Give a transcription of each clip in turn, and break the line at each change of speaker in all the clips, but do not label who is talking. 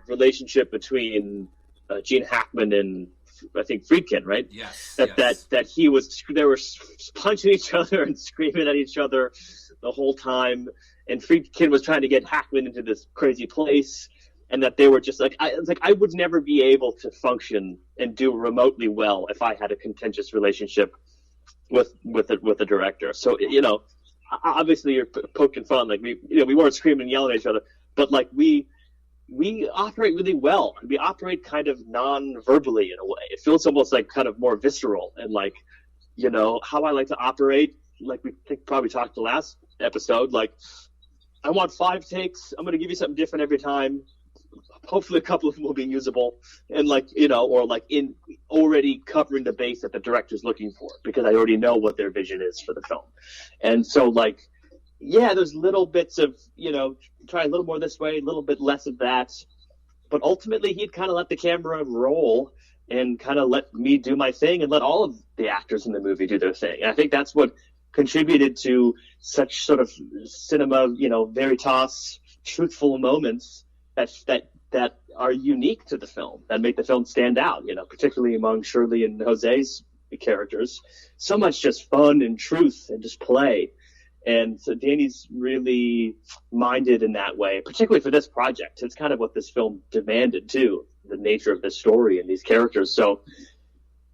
relationship between Gene Hackman and I think Friedkin, right?
Yes.
That they were punching each other and screaming at each other the whole time, and Friedkin was trying to get Hackman into this crazy place, and that they were just like, I would never be able to function and do remotely well if I had a contentious relationship with a director. So obviously you're poking fun, like we weren't screaming and yelling at each other, but like we operate really well. We operate kind of non-verbally in a way. It feels almost like kind of more visceral, and like, how I like to operate, like we probably talked the last episode, like I want 5 takes. I'm going to give you something different every time. Hopefully a couple of them will be usable, and like, or like in already covering the base that the director's looking for, because I already know what their vision is for the film. And so like, yeah, there's little bits of, try a little more this way, a little bit less of that. But ultimately, he'd kind of let the camera roll and kind of let me do my thing and let all of the actors in the movie do their thing. And I think that's what contributed to such sort of cinema, veritas, truthful moments that are unique to the film, that make the film stand out, particularly among Shirley and Jose's characters. So much just fun and truth and just play. And so Danny's really minded in that way, particularly for this project. It's kind of what this film demanded, too, the nature of this story and these characters. So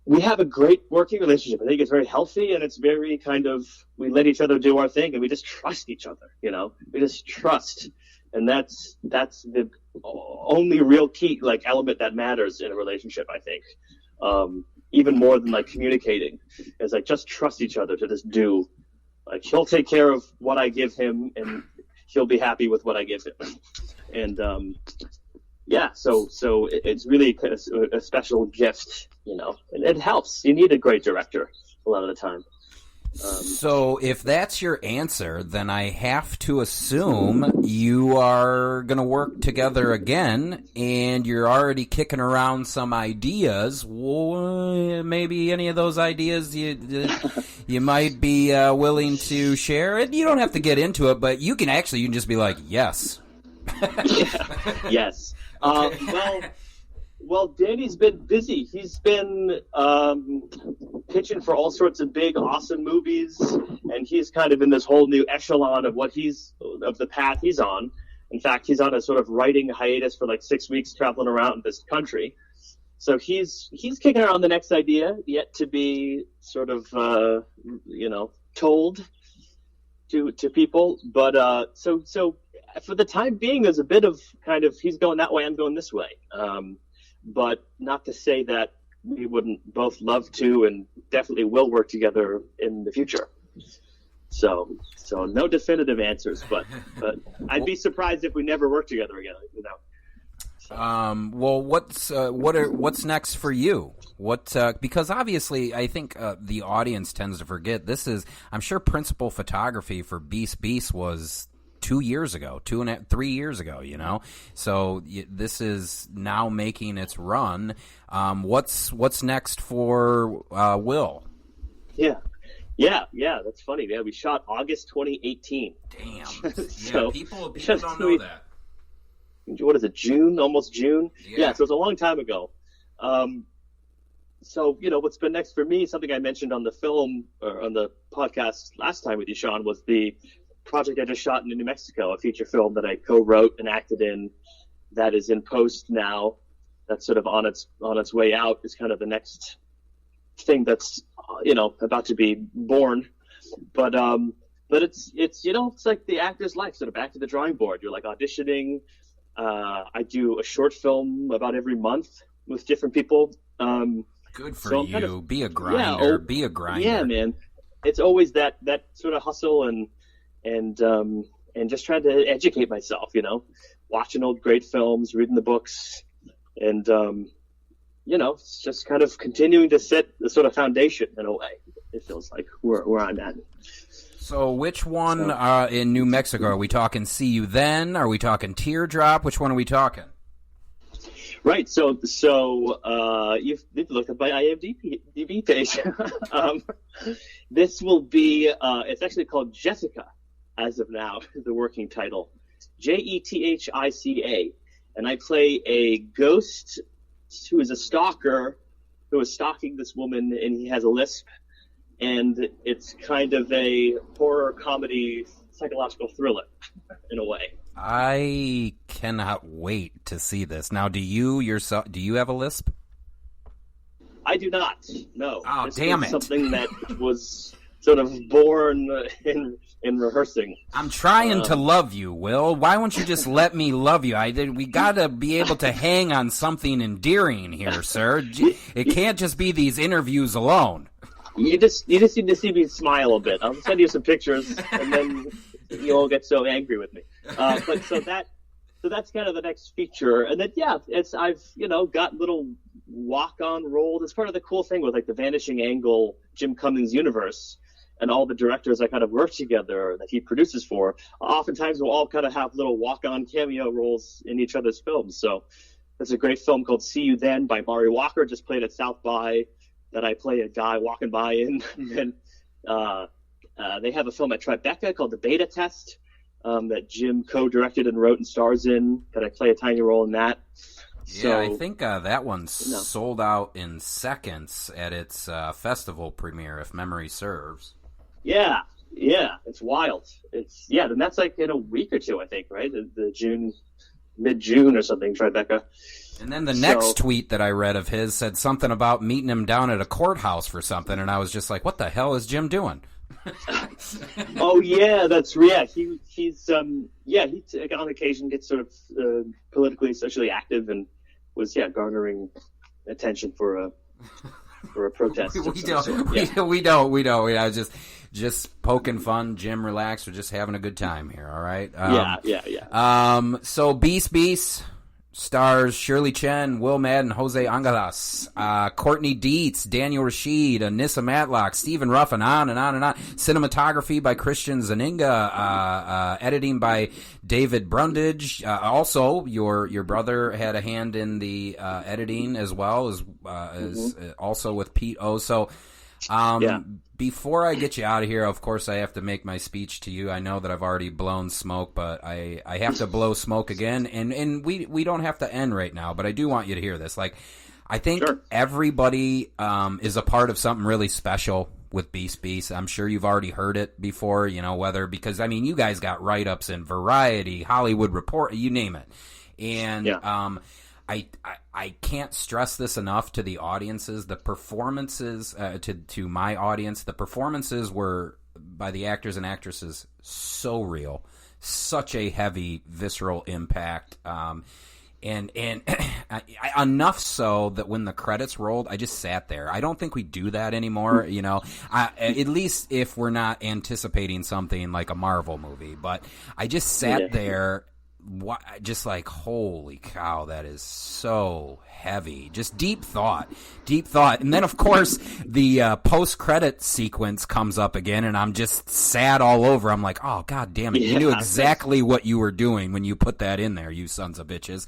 we have a great working relationship. I think it's very healthy, and it's very kind of, we let each other do our thing, and we just trust each other, We just trust. And that's the only real key, like, element that matters in a relationship, I think. Even more than, like, communicating. Is, like, just trust each other to just do. Like, he'll take care of what I give him, and he'll be happy with what I give him. And, so it's really a special gift, and it helps. You need a great director a lot of the time.
So if that's your answer, then I have to assume you are going to work together again, and you're already kicking around some ideas. Well, maybe any of those ideas you might be willing to share. And you don't have to get into it, but you can just be like, yes.
Yes. Well, Danny's been busy. He's been pitching for all sorts of big, awesome movies, and he's kind of in this whole new echelon of of the path he's on. In fact, he's on a sort of writing hiatus for like 6 weeks, traveling around this country. So he's kicking around the next idea, yet to be sort of told to people. But so for the time being, there's a bit of kind of, he's going that way, I'm going this way. But not to say that we wouldn't both love to and definitely will work together in the future. So no definitive answers, but I'd be surprised if we never work together again.
Well, what's next for you? Because obviously I think the audience tends to forget this is, I'm sure, principal photography for Beast was 2 years ago, 3 years ago, So this is now making its run. What's next for Will?
Yeah, that's funny. Yeah, we shot August 2018.
Damn.
So,
people don't know that.
What is it, June? Almost June?
Yeah,
so it's a long time ago. So, what's been next for me, something I mentioned on the film, or on the podcast last time with you, Sean, was the project I just shot in New Mexico, a feature film that I co-wrote and acted in, that is in post now. That's sort of on its way out. Is kind of the next thing that's about to be born. But it's it's like the actor's life, sort of back to the drawing board. You're like auditioning. I do a short film about every month with different people.
Good for you. Be a grinder. Be a grinder.
Yeah, man. It's always that sort of hustle and just trying to educate myself, watching old great films, reading the books, and it's just kind of continuing to set the sort of foundation in a way. It feels like where I'm at.
So which one in New Mexico? Are we talking See You Then? Are we talking Teardrop? Which one are we talking?
Right. So you've looked at my IMDb page. This will be, it's actually called Jessica as of now, the working title. Jethica. and I play a ghost who is a stalker who is stalking this woman, and he has a lisp, and it's kind of a horror comedy psychological thriller in a way.
I cannot wait to see this. Now, do you have a lisp?
I do not. No.
Oh,
this
damn
was
it!
Something that was sort of born in rehearsing.
I'm trying to love you, Will. Why won't you just let me love you? We gotta be able to hang on something endearing here, sir. It can't just be these interviews alone.
You just need to see me smile a bit. I'll send you some pictures, and then you won't get so angry with me. But so that's kind of the next feature, and then I've got little walk-on roles. It's part of the cool thing with like the Vanishing Angle Jim Cummings universe, and all the directors I kind of work together that he produces for. Oftentimes we'll all kind of have little walk-on cameo roles in each other's films. So there's a great film called See You Then by Mari Walker, just played at South by, that I play a guy walking by in. And then they have a film at Tribeca called The Beta Test that Jim co-directed and wrote and stars in, that I play a tiny role in that.
Yeah, I think that one's sold out in seconds at its festival premiere, if memory serves.
Yeah, it's wild. Then that's like in a week or two, I think, right? The June, mid-June or something, Tribeca.
And then the next tweet that I read of his said something about meeting him down at a courthouse for something, and I was just like, what the hell is Jim doing?
Oh yeah, he's on occasion gets sort of politically, socially active, and was garnering attention for a protest.
We don't. I was just poking fun. Jim, relax. We're just having a good time here. All right. So Beast stars Shirley Chen, Will Madden, Jose Angeles, Courtney Dietz, Daniel Rashid, Anissa Matlock, Stephen Ruff, and on and on and on. Cinematography by Kristian Zuniga, editing by David Brundage. Also, your brother had a hand in the editing as well as also with Pete O. So, before I get you out of here, of course, I have to make my speech to you. I know that I've already blown smoke, but I have to blow smoke again. And we don't have to end right now, but I do want you to hear this. Like, I think everybody is a part of something really special with Beast. I'm sure you've already heard it before, because, I mean, you guys got write-ups in Variety, Hollywood Report, you name it. And I can't stress this enough to the audiences. The performances, to my audience, the performances were, by the actors and actresses, so real. Such a heavy, visceral impact. And enough so that when the credits rolled, I just sat there. I don't think we do that anymore, at least if we're not anticipating something like a Marvel movie. But I just sat there just like, holy cow, that is so heavy. Just deep thought. And then, of course, the post-credit sequence comes up again, and I'm just sad all over. I'm like, oh, God damn it. You knew exactly what you were doing when you put that in there, you sons of bitches.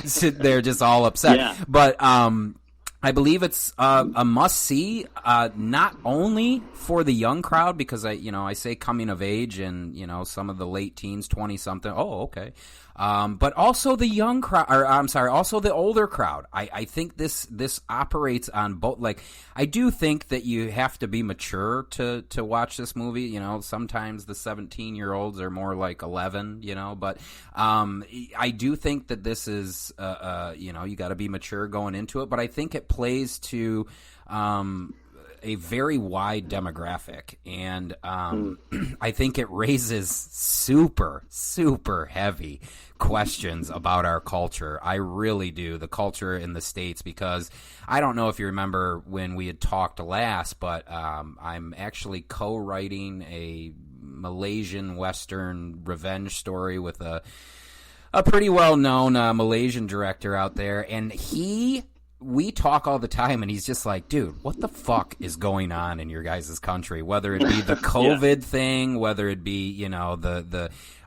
Sit there just all upset. Yeah. But I believe it's a must-see, not only for the young crowd, because I say coming of age and, some of the late teens, 20-something. Oh, okay. But also the young crowd, also the older crowd. I think this operates on both. Like, I do think that you have to be mature to watch this movie. Sometimes the 17-year-olds are more like 11. But I do think that this is, you got to be mature going into it. But I think it plays to a very wide demographic, and I think it raises super, super heavy questions about our culture. I really do, the culture in the States, because I don't know if you remember when we had talked last, but I'm actually co-writing a Malaysian Western revenge story with a pretty well-known Malaysian director out there, and we talk all the time, and he's just like, dude, what the fuck is going on in your guys' country? Whether it be the COVID thing, whether it be,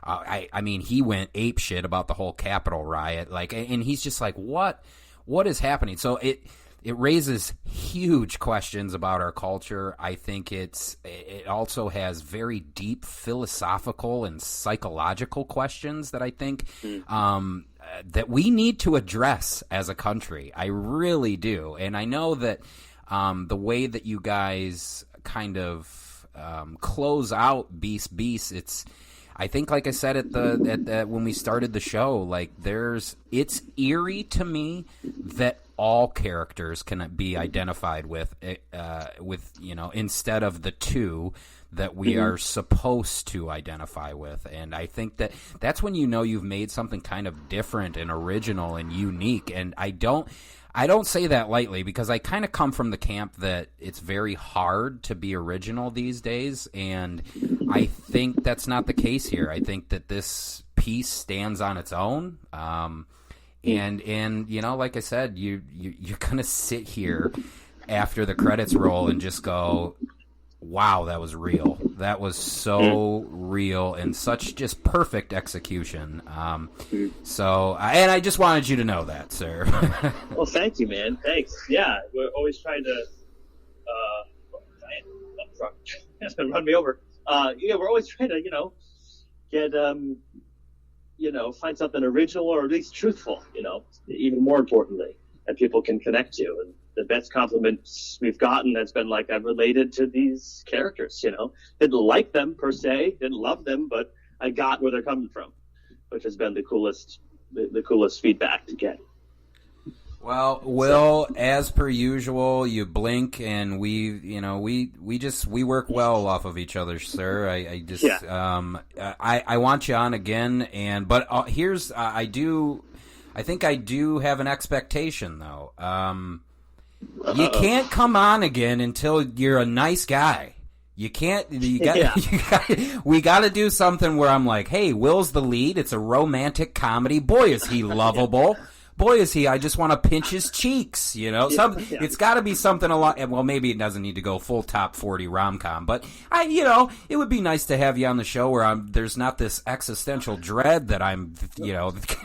I mean, he went ape shit about the whole Capitol riot, like, and he's just like, what is happening? So it raises huge questions about our culture. I think it also has very deep philosophical and psychological questions that I think that we need to address as a country. I really do. And I know that the way that you guys kind of close out Beast, it's, I think, like I said when we started the show, like it's eerie to me that all characters can be identified with instead of the two that we are supposed to identify with. And I think that's when you've made something kind of different and original and unique. And I don't say that lightly, because I kind of come from the camp that it's very hard to be original these days, and I think that's not the case here. I think that this piece stands on its own. And like I said, you're gonna sit here after the credits roll and just go, wow, that was real. That was so real, and such just perfect execution. So I just wanted you to know that, sir.
Well, thank you, man. Thanks. Yeah, we're always trying to run me over. We're always trying to, get find something original, or at least truthful, even more importantly, that people can connect to. And the best compliments we've gotten has been like, I've related to these characters, didn't like them per se, didn't love them, but I got where they're coming from, which has been the coolest feedback to get.
Well, Will, as per usual, you blink, and we work well off of each other, sir. I want you on again, but I think I do have an expectation, though. You can't come on again until you're a nice guy. You can't. We got to do something where I'm like, hey, Will's the lead. It's a romantic comedy. Boy, is he lovable. Boy, is he, I just want to pinch his cheeks, It's got to be something a lot, well, maybe it doesn't need to go full top 40 rom-com, but it would be nice to have you on the show where there's not this existential dread that I'm,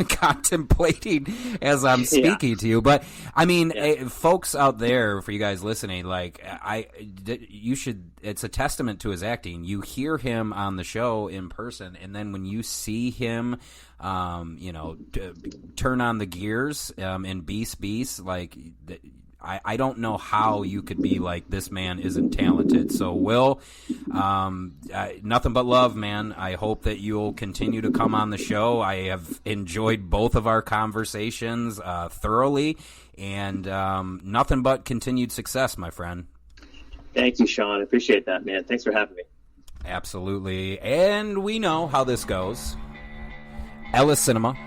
contemplating as I'm speaking to you. But, I mean, folks out there, for you guys listening, it's a testament to his acting. You hear him on the show in person, and then when you see him, turn on the gears in Beast, like, I don't know how you could be like, this man isn't talented. So, Will, nothing but love, man. I hope that you'll continue to come on the show. I have enjoyed both of our conversations thoroughly, and nothing but continued success, my friend.
Thank you, Sean. I appreciate that, man. Thanks for having me.
Absolutely. And we know how this goes. Ellis Cinema,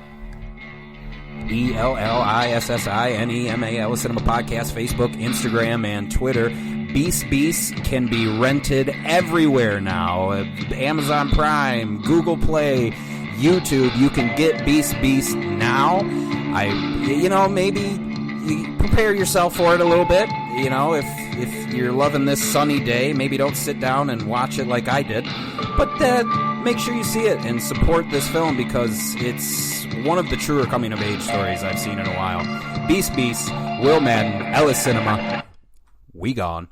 ELLISSINEMA, Ellis Cinema Podcast, Facebook, Instagram, and Twitter. Beast can be rented everywhere now. Amazon Prime, Google Play, YouTube. You can get Beast now. Maybe you prepare yourself for it a little bit. If you're loving this sunny day, maybe don't sit down and watch it like I did. But make sure you see it and support this film, because it's one of the truer coming-of-age stories I've seen in a while. Beast, Will Madden, Ellis Cinema. We gone.